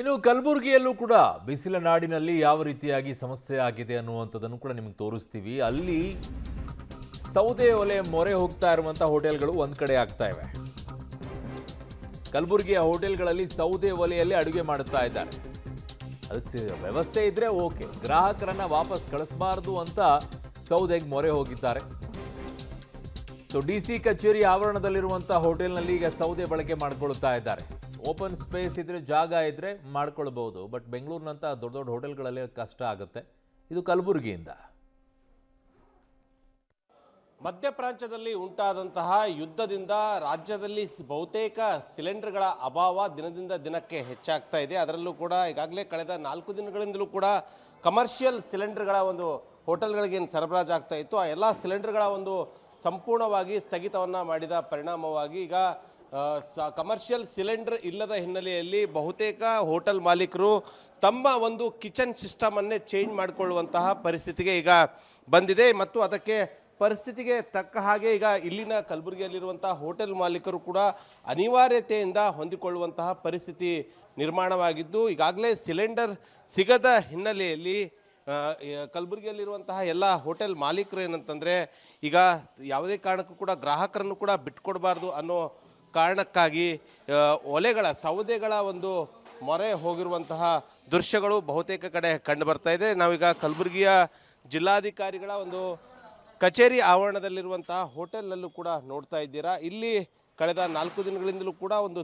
ಇನ್ನು ಕಲಬುರಗಿಯಲ್ಲೂ ಕೂಡ ಬಿಸಿಲ ನಾಡಿನಲ್ಲಿ ಯಾವ ರೀತಿಯಾಗಿ ಸಮಸ್ಯೆ ಆಗಿದೆ ಅನ್ನುವಂಥದ್ದನ್ನು ಕೂಡ ನಿಮಗೆ ತೋರಿಸ್ತೀವಿ. ಅಲ್ಲಿ ಸೌದೆ ಒಲೆ ಮೊರೆ ಹೋಗ್ತಾ ಇರುವಂತಹ ಹೋಟೆಲ್ಗಳು ಒಂದ್ ಕಡೆ ಆಗ್ತಾ ಇವೆ. ಕಲಬುರಗಿಯ ಹೋಟೆಲ್ಗಳಲ್ಲಿ ಸೌದೆ ಒಲೆಯಲ್ಲಿ ಅಡುಗೆ ಮಾಡುತ್ತಾ ಇದ್ದಾರೆ. ಅದಕ್ಕೆ ವ್ಯವಸ್ಥೆ ಇದ್ರೆ ಓಕೆ, ಗ್ರಾಹಕರನ್ನ ವಾಪಸ್ ಕಳಿಸಬಾರದು ಅಂತ ಸೌದೆಗೆ ಮೊರೆ ಹೋಗಿದ್ದಾರೆ. ಸೊ ಡಿಸಿ ಕಚೇರಿ ಆವರಣದಲ್ಲಿರುವಂತಹ ಹೋಟೆಲ್ನಲ್ಲಿ ಈಗ ಸೌದೆ ಬಳಕೆ ಮಾಡ್ಕೊಳ್ತಾ ಇದ್ದಾರೆ. ಓಪನ್ ಸ್ಪೇಸ್ ಇದ್ರೆ, ಜಾಗ ಇದ್ರೆ ಮಾಡ್ಕೊಳ್ಬಹುದು. ಬಟ್ ಬೆಂಗಳೂರಿನಂತ ದೊಡ್ಡ ದೊಡ್ಡ ಹೋಟೆಲ್ಗಳಲ್ಲಿ ಕಷ್ಟ ಆಗುತ್ತೆ. ಇದು ಕಲಬುರಗಿಯಿಂದ. ಮಧ್ಯಪ್ರಾಚ್ಯದಲ್ಲಿ ಉಂಟಾದಂತಹ ಯುದ್ಧದಿಂದ ರಾಜ್ಯದಲ್ಲಿ ಬಹುತೇಕ ಸಿಲಿಂಡರ್ಗಳ ಅಭಾವ ದಿನದಿಂದ ದಿನಕ್ಕೆ ಹೆಚ್ಚಾಗ್ತಾ ಇದೆ. ಅದರಲ್ಲೂ ಕೂಡ ಈಗಾಗಲೇ ಕಳೆದ 4 ದಿನಗಳಿಂದಲೂ ಕೂಡ ಕಮರ್ಷಿಯಲ್ ಸಿಲಿಂಡರ್ಗಳ ಒಂದು ಹೋಟೆಲ್ಗಳಿಗೆ ಏನು ಸರಬರಾಜಾಗ್ತಾ ಇತ್ತು, ಆ ಎಲ್ಲ ಸಿಲಿಂಡರ್ಗಳ ಒಂದು ಸಂಪೂರ್ಣವಾಗಿ ಸ್ಥಗಿತವನ್ನು ಮಾಡಿದ ಪರಿಣಾಮವಾಗಿ ಈಗ ಕಮರ್ಷಿಯಲ್ ಸಿಲಿಂಡರ್ ಇಲ್ಲದ ಹಿನ್ನೆಲೆಯಲ್ಲಿ ಬಹುತೇಕ ಹೋಟೆಲ್ ಮಾಲೀಕರು ತಮ್ಮ ಒಂದು ಕಿಚನ್ ಸಿಸ್ಟಮನ್ನೇ ಚೇಂಜ್ ಮಾಡಿಕೊಳ್ಳುವಂತಹ ಪರಿಸ್ಥಿತಿಗೆ ಈಗ ಬಂದಿದೆ. ಮತ್ತು ಅದಕ್ಕೆ ಪರಿಸ್ಥಿತಿಗೆ ತಕ್ಕ ಹಾಗೆ ಈಗ ಇಲ್ಲಿನ ಕಲಬುರಗಿಯಲ್ಲಿರುವಂತಹ ಹೋಟೆಲ್ ಮಾಲೀಕರು ಕೂಡ ಅನಿವಾರ್ಯತೆಯಿಂದ ಹೊಂದಿಕೊಳ್ಳುವಂತಹ ಪರಿಸ್ಥಿತಿ ನಿರ್ಮಾಣವಾಗಿದ್ದು, ಈಗಾಗಲೇ ಸಿಲಿಂಡರ್ ಸಿಗದ ಹಿನ್ನೆಲೆಯಲ್ಲಿ ಕಲಬುರಗಿಯಲ್ಲಿರುವಂತಹ ಎಲ್ಲ ಹೋಟೆಲ್ ಮಾಲೀಕರು ಏನಂತಂದರೆ ಈಗ ಯಾವುದೇ ಕಾರಣಕ್ಕೂ ಕೂಡ ಗ್ರಾಹಕರನ್ನು ಕೂಡ ಬಿಟ್ಕೊಡ್ಬಾರ್ದು ಅನ್ನೋ ಕಾರಣಕ್ಕಾಗಿ ಸೌದೆಗಳ ಒಂದು ಮೊರೆ ಹೋಗಿರುವಂತಹ ದೃಶ್ಯಗಳು ಬಹುತೇಕ ಕಡೆ ಕಂಡು ಬರ್ತಾ ಇದೆ. ನಾವೀಗ ಕಲಬುರಗಿಯ ಜಿಲ್ಲಾಧಿಕಾರಿಗಳ ಒಂದು ಕಚೇರಿ ಆವರಣದಲ್ಲಿರುವಂತಹ ಹೋಟೆಲ್ನಲ್ಲೂ ಕೂಡ ನೋಡ್ತಾ ಇದ್ದೀರಾ. ಇಲ್ಲಿ ಕಳೆದ 4 ದಿನಗಳಿಂದಲೂ ಕೂಡ ಒಂದು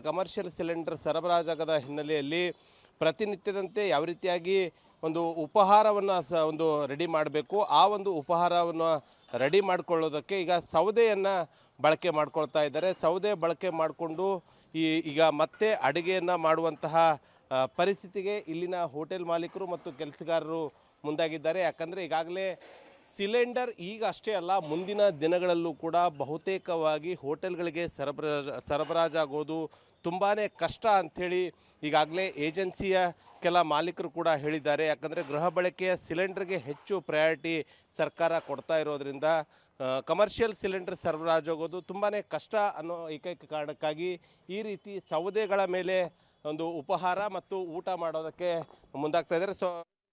ಕಮರ್ಷಿಯಲ್ ಸಿಲಿಂಡರ್ ಸರಬರಾಜಾಗದ ಹಿನ್ನೆಲೆಯಲ್ಲಿ ಪ್ರತಿನಿತ್ಯದಂತೆ ಯಾವ ರೀತಿಯಾಗಿ ಒಂದು ಉಪಹಾರವನ್ನು ಒಂದು ರೆಡಿ ಮಾಡಬೇಕು, ಆ ಒಂದು ಉಪಹಾರವನ್ನು ರೆಡಿ ಮಾಡಿಕೊಳ್ಳೋದಕ್ಕೆ ಈಗ ಸೌದೆಯನ್ನು ಬಳಕೆ ಮಾಡ್ಕೊಳ್ತಾ ಇದ್ದಾರೆ. ಸೌದೆ ಬಳಕೆ ಮಾಡಿಕೊಂಡು ಈಗ ಮತ್ತೆ ಅಡುಗೆಯನ್ನು ಮಾಡುವಂತಹ ಪರಿಸ್ಥಿತಿಗೆ ಇಲ್ಲಿನ ಹೋಟೆಲ್ ಮಾಲೀಕರು ಮತ್ತು ಕೆಲಸಗಾರರು ಮುಂದಾಗಿದ್ದಾರೆ. ಯಾಕಂದರೆ ಈಗಾಗಲೇ ಸಿಲಿಂಡರ್ ಈಗ ಅಷ್ಟೇ ಅಲ್ಲ, ಮುಂದಿನ ದಿನಗಳಲ್ಲೂ ಕೂಡ ಬಹುತೇಕವಾಗಿ ಹೋಟೆಲ್ಗಳಿಗೆ ಸರಬರಾಜಾಗೋದು ತುಂಬಾ ಕಷ್ಟ ಅಂಥೇಳಿ ಈಗಾಗಲೇ ಏಜೆನ್ಸಿಯ ಕೆಲ ಮಾಲೀಕರು ಕೂಡ ಹೇಳಿದ್ದಾರೆ. ಯಾಕಂದರೆ ಗೃಹ ಬಳಕೆಯ ಸಿಲಿಂಡರ್ಗೆ ಹೆಚ್ಚು ಪ್ರಯಾರಿಟಿ ಸರ್ಕಾರ ಕೊಡ್ತಾ ಇರೋದ್ರಿಂದ ಕಮರ್ಷಿಯಲ್ ಸಿಲಿಂಡರ್ ಸರಬರಾಜಾಗೋದು ತುಂಬಾ ಕಷ್ಟ ಅನ್ನೋ ಏಕೈಕ ಕಾರಣಕ್ಕಾಗಿ ಈ ರೀತಿ ಸೌದೆಗಳ ಮೇಲೆ ಒಂದು ಉಪಹಾರ ಮತ್ತು ಊಟ ಮಾಡೋದಕ್ಕೆ ಮುಂದಾಗ್ತಾ ಇದ್ದಾರೆ. ಸೊ